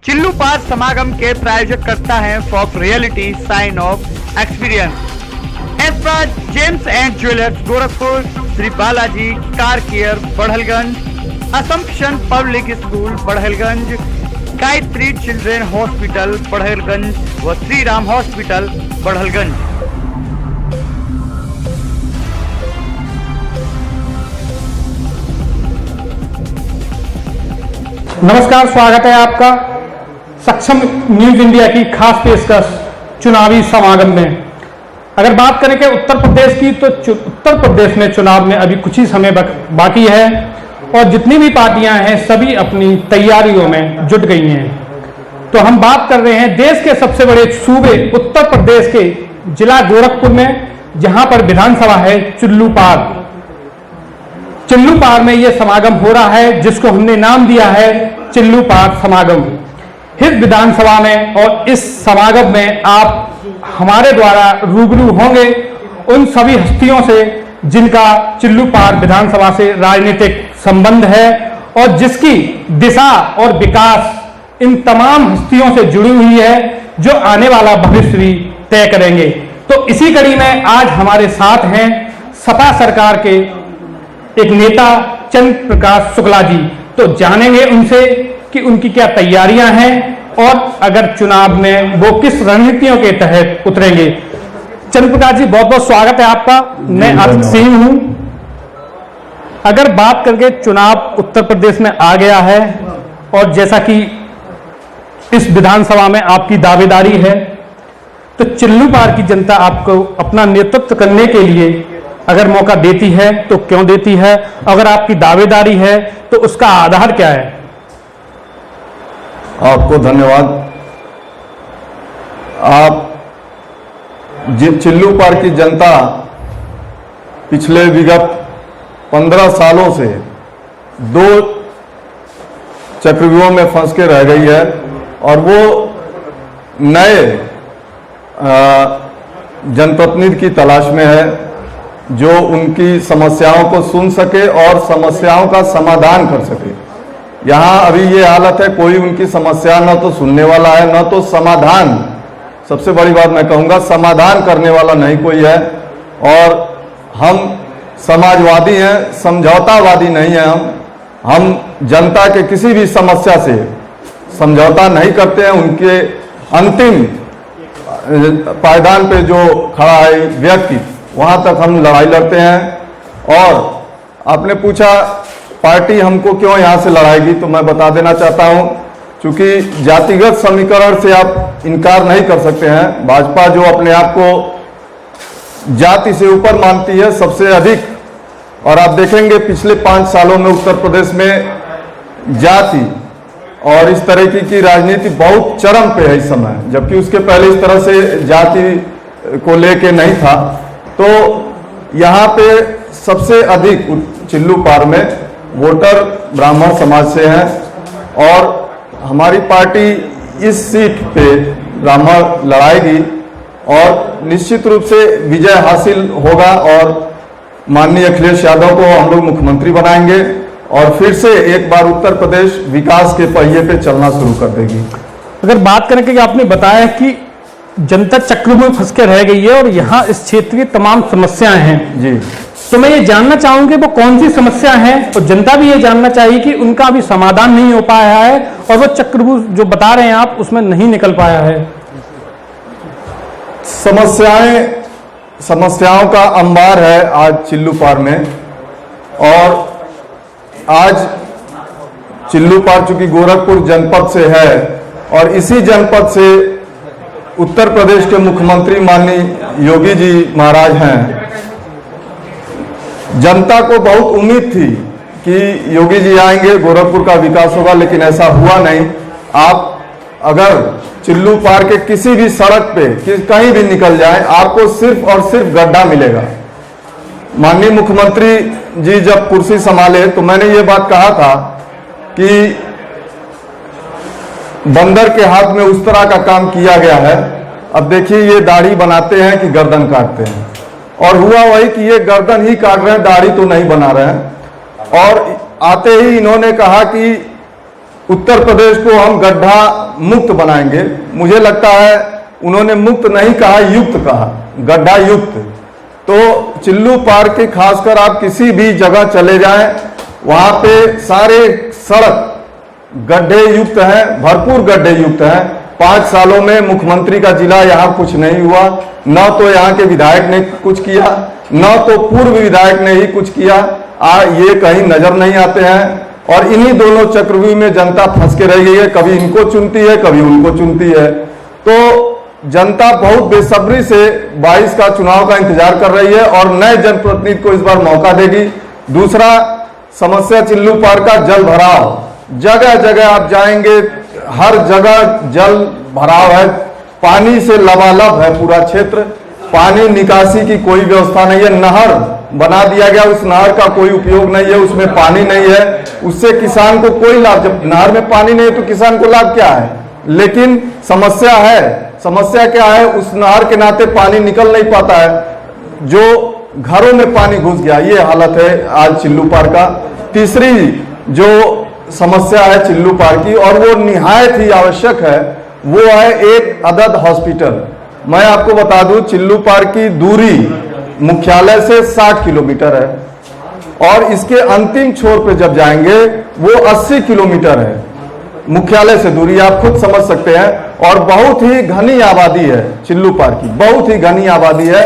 चिल्लू park समागम के प्रायोजक करता है fox reality sign of experience Astra gems and jewellers Gorakhpur, Shri Balaji car care Barhalganj, assumption public school Barhalganj, Gayatri children hospital Barhalganj व श्री राम हॉस्पिटल बढ़लगंज। नमस्कार, स्वागत है आपका सक्षम न्यूज इंडिया की खास पेशकश चुनावी समागम में। अगर बात करें कि उत्तर प्रदेश की, तो उत्तर प्रदेश में चुनाव में अभी कुछ ही समय बाकी है और जितनी भी पार्टियां हैं सभी अपनी तैयारियों में जुट गई हैं। तो हम बात कर रहे हैं देश के सबसे बड़े सूबे उत्तर प्रदेश के जिला गोरखपुर में, जहां पर विधानसभा है चिल्लू पार्क। चिल्लू पार्क में यह समागम हो रहा है जिसको हमने नाम दिया है चिल्लू पार्क समागम। इस विधानसभा में और इस समागम में आप हमारे द्वारा रूबरू होंगे उन सभी हस्तियों से जिनका चिल्लू पार्क विधानसभा से राजनीतिक संबंध है और जिसकी दिशा और विकास इन तमाम हस्तियों से जुड़ी हुई है, जो आने वाला भविष्य भी तय करेंगे। तो इसी कड़ी में आज हमारे साथ हैं सपा सरकार के एक नेता चंद्र प्रकाश शुक्ला जी। तो जानेंगे उनसे कि उनकी क्या तैयारियां हैं और अगर चुनाव में वो किस रणनीतियों के तहत उतरेंगे। चंद्र प्रकाश जी, बहुत बहुत स्वागत है आपका। मैं आतिक सिंह हूं। अगर बात करके चुनाव उत्तर प्रदेश में आ गया है और जैसा कि इस विधानसभा में आपकी दावेदारी है, तो चिल्लू पार्क की जनता आपको अपना नेतृत्व करने के लिए अगर मौका देती है तो क्यों देती है? अगर आपकी दावेदारी है तो उसका आधार क्या है? आपको धन्यवाद। आप चिल्लू पार्क की जनता पिछले विगत 15 सालों से दो चक्रव्यूहों में फंस के रह गई है और वो नए जनप्रतिनिधि की तलाश में है जो उनकी समस्याओं को सुन सके और समस्याओं का समाधान कर सके। यहाँ अभी ये हालत है, कोई उनकी समस्या न तो सुनने वाला है न तो समाधान, सबसे बड़ी बात मैं कहूँगा समाधान करने वाला नहीं कोई है। और हम समाजवादी हैं, समझौतावादी नहीं हैं। हम जनता के किसी भी समस्या से समझौता नहीं करते हैं। उनके अंतिम पायदान पे जो खड़ा है व्यक्ति, वहां तक हम लड़ाई लड़ते हैं। और आपने पूछा पार्टी हमको क्यों यहां से लड़ाएगी, तो मैं बता देना चाहता हूं, क्योंकि जातिगत समीकरण से आप इनकार नहीं कर सकते हैं। भाजपा जो अपने आप को जाति से ऊपर मानती है सबसे अधिक, और आप देखेंगे पिछले 5 सालों में उत्तर प्रदेश में जाति और इस तरह की राजनीति बहुत चरम पे है इस समय, जबकि उसके पहले इस तरह से जाति को लेके नहीं था। तो यहाँ पे सबसे अधिक चिल्लू पार्क में वोटर ब्राह्मण समाज से हैं और हमारी पार्टी इस सीट पे ब्राह्मण लड़ाएगी और निश्चित रूप से विजय हासिल होगा और माननीय अखिलेश यादव को हम लोग मुख्यमंत्री बनाएंगे और फिर से एक बार उत्तर प्रदेश विकास के पहिए पे चलना शुरू कर देगी। अगर बात करें कि आपने बताया कि जनता चक्र में फंस के रह गई है और यहाँ इस क्षेत्र की तमाम समस्याएं हैं जी, तो मैं ये जानना चाहूंगी वो कौन सी समस्या है और जनता भी ये जानना चाहिए कि उनका अभी समाधान नहीं हो पाया है और वो चक्रव्यूह जो बता रहे हैं आप उसमें नहीं निकल पाया है। समस्याओं का अंबार है आज चिल्लू पार्क में। और आज चिल्लू पार्क चूंकि गोरखपुर जनपद से है और इसी जनपद से उत्तर प्रदेश के मुख्यमंत्री माननीय योगी जी महाराज हैं। जनता को बहुत उम्मीद थी कि योगी जी आएंगे, गोरखपुर का विकास होगा, लेकिन ऐसा हुआ नहीं। आप अगर चिल्लू पार्क के किसी भी सड़क पे कहीं भी निकल जाए, आपको सिर्फ और सिर्फ गड्ढा मिलेगा। माननीय मुख्यमंत्री जी जब कुर्सी संभाले तो मैंने ये बात कहा था कि बंदर के हाथ में उस तरह का काम किया गया है। अब देखिए ये दाढ़ी बनाते हैं कि गर्दन काटते हैं, और हुआ वही कि ये गर्दन ही काट रहे हैं, दाढ़ी तो नहीं बना रहे हैं। और आते ही इन्होंने कहा कि उत्तर प्रदेश को हम गड्ढा मुक्त बनाएंगे। मुझे लगता है उन्होंने मुक्त नहीं कहा, युक्त कहा, गड्ढा युक्त। तो चिल्लू पार्क के खासकर आप किसी भी जगह चले जाएं, वहां पे सारे सड़क गड्ढे युक्त हैं, भरपूर गड्ढे युक्त हैं। 5 सालों में मुख्यमंत्री का जिला यहाँ कुछ नहीं हुआ, न तो यहाँ के विधायक ने कुछ किया, न तो पूर्व विधायक ने ही कुछ किया। ये कहीं नजर नहीं आते हैं और इन्हीं दोनों चक्रव्यूह में जनता फंस के रह गई है, कभी इनको चुनती है, कभी उनको चुनती है। तो जनता बहुत बेसब्री से 22 का चुनाव का इंतजार कर रही है और नए जनप्रतिनिधि को इस बार मौका देगी। दूसरा समस्या चिल्लू पार्क का जल भराव, जगह जगह आप जाएंगे, हर जगह जल भराव है, पानी से लबालब है पूरा क्षेत्र। पानी निकासी की कोई व्यवस्था नहीं है, नहर बना दिया गया, उस नहर का कोई उपयोग नहीं है, उसमें पानी नहीं है, उससे किसान को कोई लाभ। जब नहर में पानी नहीं है तो किसान को लाभ क्या है? लेकिन समस्या है, समस्या क्या है? उस नहर के नाते पानी निकल नहीं पाता है, जो घरों में पानी घुस गया, ये हालत है आज चिल्लू पार्क का। तीसरी जो समस्या है चिल्लू पार्क की, और वो निहायत ही आवश्यक है, वो है एक अदद हॉस्पिटल। मैं आपको बता दूं, चिल्लू पार्क की दूरी मुख्यालय से 60 किलोमीटर है और इसके अंतिम छोर पे जब जाएंगे वो 80 किलोमीटर है मुख्यालय से दूरी, आप खुद समझ सकते हैं। और बहुत ही घनी आबादी है चिल्लू पार्क की, बहुत ही घनी आबादी है।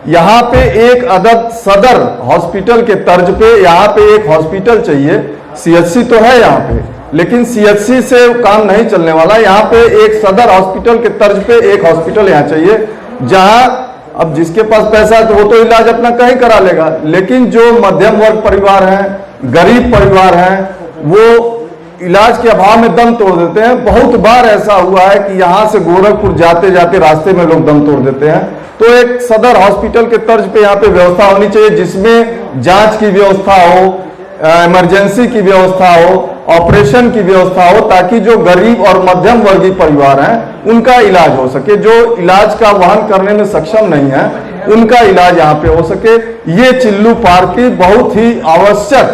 यहाँ पे एक अदद सदर हॉस्पिटल के तर्ज पे यहाँ पे एक हॉस्पिटल चाहिए। सीएचसी तो है यहाँ पे, लेकिन सीएचसी से काम नहीं चलने वाला। यहाँ पे एक सदर हॉस्पिटल के तर्ज पे एक हॉस्पिटल यहाँ चाहिए, जहाँ अब जिसके पास पैसा है तो वो तो इलाज अपना कहीं करा लेगा, लेकिन जो मध्यम वर्ग परिवार हैं, गरीब परिवार हैं, वो इलाज के अभाव में दम तोड़ देते हैं। बहुत बार ऐसा हुआ है कि यहाँ से गोरखपुर जाते जाते रास्ते में लोग दम तोड़ देते हैं। तो एक सदर हॉस्पिटल के तर्ज पे यहाँ पे व्यवस्था होनी चाहिए, जिसमें जांच की व्यवस्था हो, इमरजेंसी की व्यवस्था हो, ऑपरेशन की व्यवस्था हो, ताकि जो गरीब और मध्यम वर्गीय परिवार हैं उनका इलाज हो सके। जो इलाज का वहन करने में सक्षम नहीं है उनका इलाज यहाँ पे हो सके। ये चिल्लू पार्क की बहुत ही आवश्यक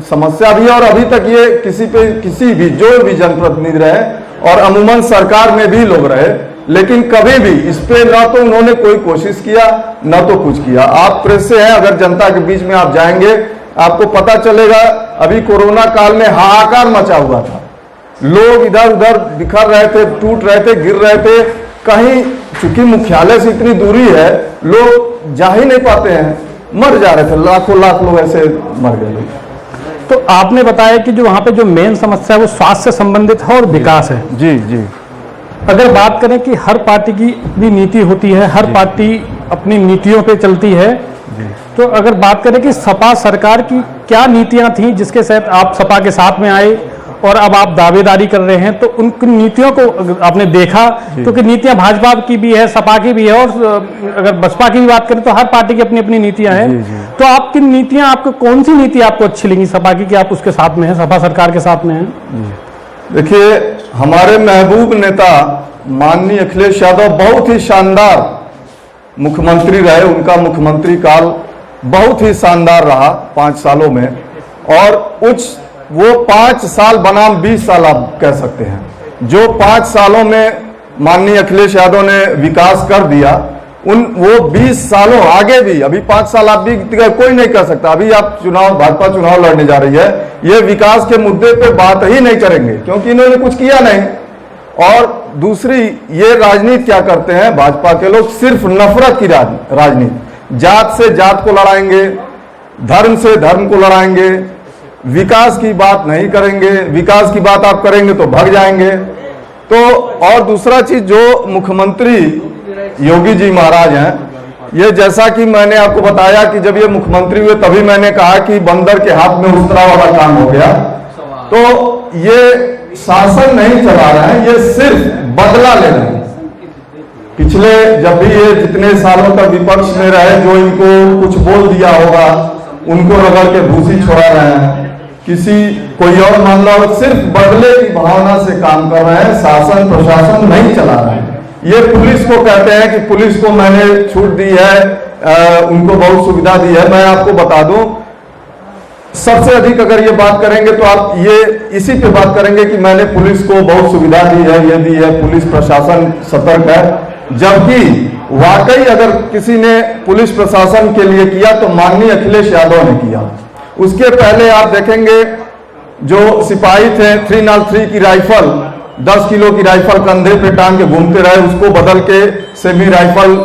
समस्या भी है और अभी तक ये किसी भी जो भी जनप्रतिनिधि रहे और अमूमन सरकार में भी लोग रहे, लेकिन कभी भी इस पे ना तो उन्होंने कोई कोशिश किया ना तो कुछ किया। आप प्रेस से हैं, अगर जनता के बीच में आप जाएंगे आपको पता चलेगा, अभी कोरोना काल में हाहाकार मचा हुआ था, लोग इधर उधर बिखर रहे थे, टूट रहे थे, गिर रहे थे। कहीं चूंकि मुख्यालय से इतनी दूरी है, लोग जा ही नहीं पाते हैं, मर जा रहे थे, लाखों लाख लोग ऐसे मर गए। तो आपने बताया कि जो वहाँ पे जो मेन समस्या है वो स्वास्थ्य से संबंधित है और विकास है। जी जी। अगर बात करें कि हर पार्टी की अपनी नीति होती है, हर पार्टी अपनी नीतियों पे चलती है, तो अगर बात करें कि सपा सरकार की क्या नीतियां थी जिसके तहत आप सपा के साथ में आए और अब आप दावेदारी कर रहे हैं, तो उन नीतियों को आपने देखा, क्योंकि नीतियां भाजपा की भी है, सपा की भी है, और अगर बसपा की भी बात करें तो हर पार्टी की अपनी अपनी नीतियां हैं। तो आपकी नीतियां, आपको कौन सी नीति आपको अच्छी लगी सपा की कि आप उसके साथ में हैं, सपा सरकार के साथ में हैं? देखिए, हमारे महबूब नेता माननीय अखिलेश यादव बहुत ही शानदार मुख्यमंत्री रहे, उनका मुख्यमंत्री काल बहुत ही शानदार रहा 5 सालों में, और वो 5 साल बनाम 20 साल आप कह सकते हैं। जो 5 सालों में माननीय अखिलेश यादव ने विकास कर दिया, वो 20 सालों आगे भी, अभी 5 साल आप भी कोई नहीं कर सकता। अभी आप भाजपा चुनाव लड़ने जा रही है, ये विकास के मुद्दे पे बात ही नहीं करेंगे क्योंकि इन्होंने कुछ किया नहीं। और दूसरी, ये राजनीति क्या करते हैं भाजपा के लोग, सिर्फ नफरत की राजनीति, जात से जात को लड़ाएंगे, धर्म से धर्म को लड़ाएंगे, विकास की बात नहीं करेंगे, विकास की बात आप करेंगे तो भाग जाएंगे। तो और दूसरा चीज, जो मुख्यमंत्री योगी जी महाराज हैं, ये जैसा कि मैंने आपको बताया कि जब ये मुख्यमंत्री हुए तभी मैंने कहा कि बंदर के हाथ में उतरा वाला काम हो गया। तो ये शासन नहीं चला रहे हैं, ये सिर्फ बदला ले रहे हैं। पिछले जब भी ये जितने सालों तक विपक्ष में रहे, जो इनको कुछ बोल दिया होगा उनको रगड़ के भूसी छोड़ा रहे हैं, कोई और मामला हो, सिर्फ बदले की भावना से काम कर रहे हैं, शासन प्रशासन नहीं चला रहे हैं। ये पुलिस को कहते हैं कि पुलिस को मैंने छूट दी है, उनको बहुत सुविधा दी है। मैं आपको बता दूं, सबसे अधिक अगर ये बात करेंगे तो आप ये इसी पे बात करेंगे कि मैंने पुलिस को बहुत सुविधा दी है, ये दी है, पुलिस प्रशासन सतर्क है। जबकि वाकई अगर किसी ने पुलिस प्रशासन के लिए किया तो माननीय अखिलेश यादव ने किया। उसके पहले आप देखेंगे जो सिपाही थे 303 की राइफल, 10 किलो की राइफल कंधे पे टांग के घूमते रहे, उसको बदल के सेमी राइफल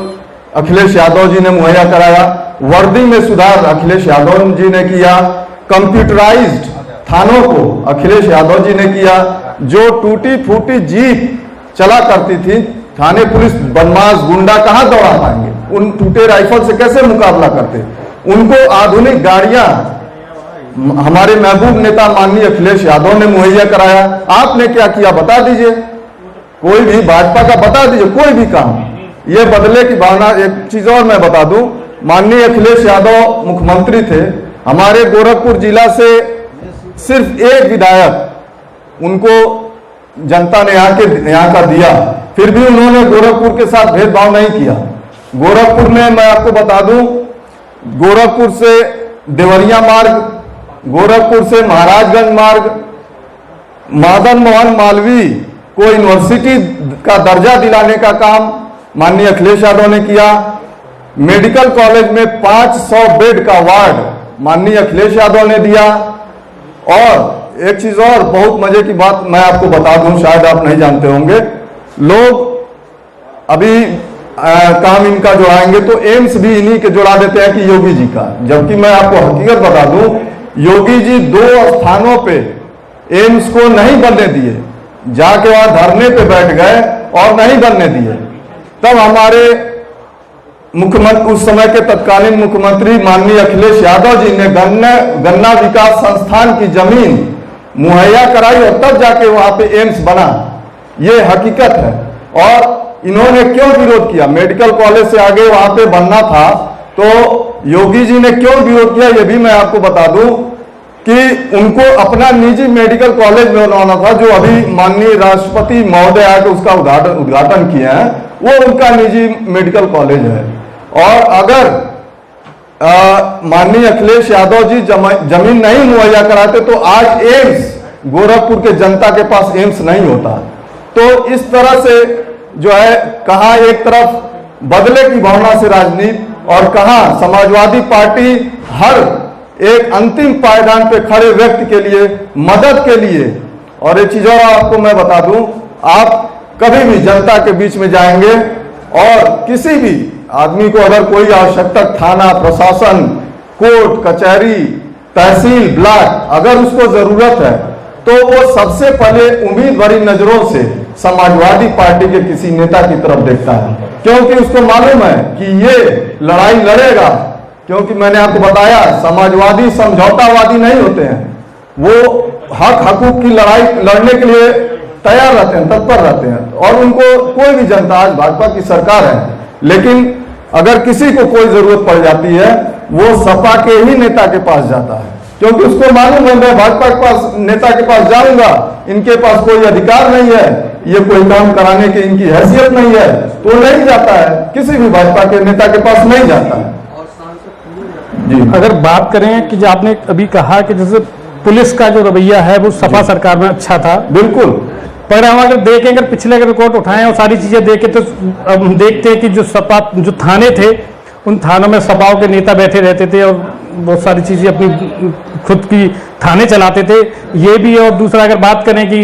अखिलेश यादव जी ने मुहैया कराया। वर्दी में सुधार अखिलेश यादव जी ने किया। कंप्यूटराइज्ड थानों को अखिलेश यादव जी ने किया। जो टूटी फूटी जीप चला करती थी, थाने पुलिस बदमाश गुंडा कहां दौड़ा पाएंगे, उन टूटे राइफल से कैसे मुकाबला करते। उनको आधुनिक गाड़ियां हमारे महबूब नेता माननीय अखिलेश यादव ने मुहैया कराया। आपने क्या किया बता दीजिए, कोई भी भाजपा का बता दीजिए, कोई भी काम। ये बदले की भावना। एक चीज और मैं बता दूं, माननीय अखिलेश यादव मुख्यमंत्री थे, हमारे गोरखपुर जिला से सिर्फ एक विधायक उनको जनता ने यहाँ का दिया, फिर भी उन्होंने गोरखपुर के साथ भेदभाव नहीं किया। गोरखपुर में मैं आपको बता दूं, गोरखपुर से देवरिया मार्ग, गोरखपुर से महाराजगंज मार्ग, मदन मोहन मालवीय को यूनिवर्सिटी का दर्जा दिलाने का काम माननीय अखिलेश यादव ने किया। मेडिकल कॉलेज में 500 बेड का वार्ड माननीय अखिलेश यादव ने दिया। और एक चीज और बहुत मजे की बात मैं आपको बता दूं, शायद आप नहीं जानते होंगे, लोग अभी काम इनका जुड़ाएंगे तो एम्स भी इन्हीं के जुड़ा देते हैं कि योगी जी का। जबकि मैं आपको हकीकत बता दूं, योगी जी 2 स्थानों पे एम्स को नहीं बनने दिए, जाके वहां धरने पे बैठ गए और नहीं बनने दिए। तब हमारे मुख्यमंत्री, उस समय के तत्कालीन मुख्यमंत्री माननीय अखिलेश यादव जी ने गन्ना विकास संस्थान की जमीन मुहैया कराई और तब जाके वहां पे एम्स बना। ये हकीकत है। और इन्होंने क्यों विरोध किया, मेडिकल कॉलेज से आगे वहां पे बनना था, तो योगी जी ने क्यों विरोध किया ये भी मैं आपको बता दूं कि उनको अपना निजी मेडिकल कॉलेज में बनवाना था, जो अभी माननीय राष्ट्रपति महोदय आके उसका उद्घाटन किए हैं, वो उनका निजी मेडिकल कॉलेज है। और अगर माननीय अखिलेश यादव जी जमीन नहीं मुहैया कराते तो आज एम्स, गोरखपुर के जनता के पास एम्स नहीं होता। तो इस तरह से जो है, कहां एक तरफ बदले की भावना से राजनीति और कहां समाजवादी पार्टी हर एक अंतिम पायदान पे खड़े व्यक्ति के लिए, मदद के लिए। और एक चीज और आपको मैं बता दूं, आप कभी भी जनता के बीच में जाएंगे और किसी भी आदमी को अगर कोई आवश्यकता, थाना प्रशासन, कोर्ट कचहरी, तहसील, ब्लॉक, अगर उसको जरूरत है तो वो सबसे पहले उम्मीद भरी नजरों से समाजवादी पार्टी के किसी नेता की तरफ देखता है, क्योंकि उसको मालूम है कि ये लड़ाई लड़ेगा। क्योंकि मैंने आपको बताया, समाजवादी समझौतावादी नहीं होते हैं, वो हक हकूक की लड़ाई लड़ने के लिए तैयार रहते हैं, तत्पर रहते हैं। और उनको कोई भी जनता, आज भाजपा की सरकार है, लेकिन अगर किसी को कोई जरूरत पड़ जाती है वो सपा के ही नेता के पास जाता है, क्योंकि उसको मालूम है मैं भाजपा के पास, नेता के पास जाऊंगा, इनके पास कोई अधिकार नहीं है, ये कोई काम कराने की इनकी हैसियत नहीं है, तो नहीं जाता है, किसी भी भाजपा के नेता के पास नहीं जाता है। जी, अगर बात करें कि जो आपने अभी कहा कि जैसे पुलिस का जो रवैया है वो सपा सरकार में अच्छा था, बिल्कुल, पर हम अगर देखें, अगर पिछले अगर रिकॉर्ड उठाएं और सारी चीजें देखें तो हम देखते हैं कि जो थाने थे, उन थानों में सपाओं के नेता बैठे रहते थे और बहुत सारी चीजें अपनी खुद की थाने चलाते थे, ये भी। और दूसरा अगर बात करें कि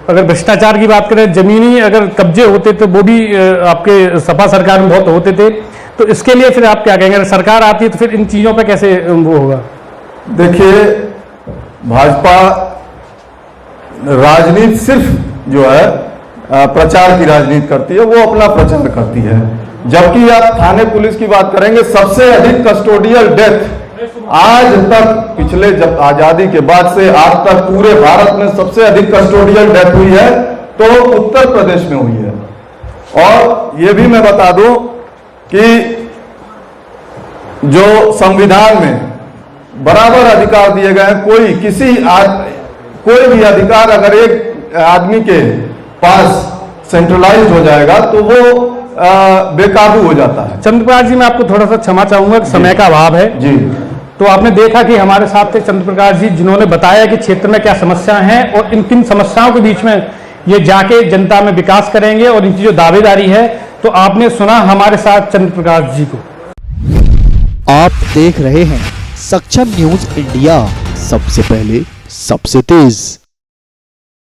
अगर भ्रष्टाचार की बात करें, जमीनी अगर कब्जे होते तो वो भी आपके सपा सरकार में बहुत होते थे। तो इसके लिए फिर आप क्या कहेंगे, अगर सरकार आती है तो फिर इन चीजों पे कैसे वो होगा? देखिए, भाजपा राजनीति सिर्फ जो है प्रचार की राजनीति करती है, वो अपना प्रचार करती है। जबकि आप थाने पुलिस की बात करेंगे, सबसे अधिक कस्टोडियल डेथ आज तक, पिछले जब आजादी के बाद से आज तक पूरे भारत में सबसे अधिक कस्टोडियल डेथ हुई है तो उत्तर प्रदेश में हुई है। और ये भी मैं बता दूं कि जो संविधान में बराबर अधिकार दिए गए हैं, कोई भी अधिकार अगर एक आदमी के पास सेंट्रलाइज हो जाएगा तो वो बेकाबू हो जाता है। चंद्रपाल जी, मैं आपको थोड़ा सा क्षमा चाहूंगा, समय का अभाव है जी। तो आपने देखा कि हमारे साथ थे चंद्र प्रकाश जी, जिन्होंने बताया कि क्षेत्र में क्या समस्याएं हैं और इन किन समस्याओं के बीच में ये जाके जनता में विकास करेंगे और इनकी जो दावेदारी है। तो आपने सुना हमारे साथ चंद्र प्रकाश जी को। आप देख रहे हैं सक्षम न्यूज इंडिया, सबसे पहले सबसे तेज।